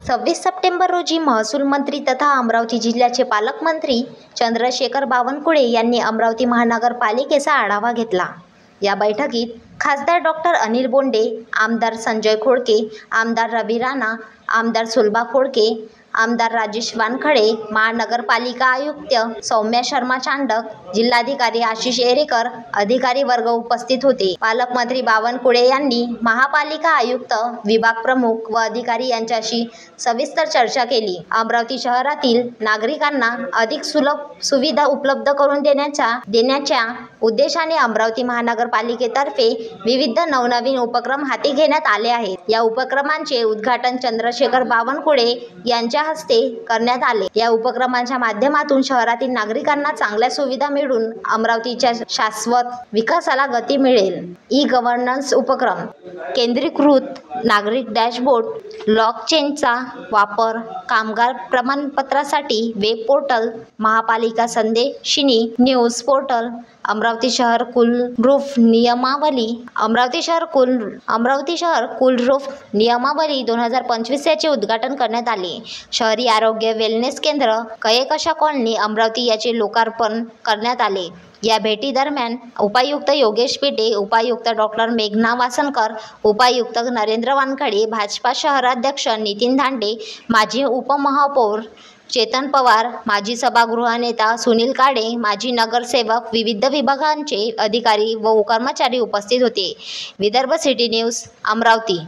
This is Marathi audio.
26 सप्टेंबर रोजी महसूल मंत्री तथा अमरावती जिल्ह्याचे पालकमंत्री चंद्रशेखर बावनकुळे यांनी अमरावती महानगरपालिकेचा आढावा घेतला। या बैठकीत खासदार डॉक्टर अनिल बोंडे, आमदार संजय खोडके, आमदार रवी राणा, आमदार सुलभा खोडके, आमदार राजेश वानखडे, महानगरपालिका आयुक्त सौम्या शर्मा चांडक, जिल्हाधिकारी आशिष एरेकर, अधिकारी वर्ग उपस्थित होते। पालकमंत्री बावनकुळे यांनी महापालिका आयुक्त, विभाग प्रमुख व अधिकारी यांच्याशी सविस्तर चर्चा केली। अमरावती शहरातील नागरिकांना अधिक सुलभ सुविधा उपलब्ध करून देण्याच्या उद्देशाने अमरावती महानगरपालिकेतर्फे विविध नवनवीन उपक्रम हाती घेण्यात आले आहेत। या उपक्रमांचे उद्घाटन चंद्रशेखर बावनकुळे यांच्या हस्ते करण्यात आले। या उपक्रमांच्या माध्यमातून शहरातील नागरिकांना चांगल्या सुविधा मिळून अमरावतीच्या शाश्वत विकासाला गती मिळेल। ई गव्हर्नन्स उपक्रम, केंद्रीकृत नागरिक डॅशबोर्ड, ब्लॉकचेनचा वापर, कामगार प्रमाणपत्रासाठी वेब पोर्टल, महापालिका संदेशिनी न्यूज पोर्टल, अमरावती शहर कुलरूफ नियमावली, अमरावती शहर कुलरूफ नियमावली 2025 याचे उद्घाटन करण्यात आले। शहरी आरोग्य वेलनेस केंद्र, कयेकशा कॉलनी, अमरावती याचे लोकार्पण करण्यात आले। या भेटी दरम्यान उपायुक्त योगेश पेटे, उपायुक्त डॉक्टर मेघना वासनकर, उपायुक्त नरेंद्र वानखडे, भाजपा शहराध्यक्ष नितीन धांडे, माजी उपमहापौर चेतन पवार, माजी सभागृह नेता सुनील काडे, माजी नगरसेवक, विविध विभागांचे अधिकारी व कर्मचारी उपस्थित होते। Vidarbha city news, Amravati.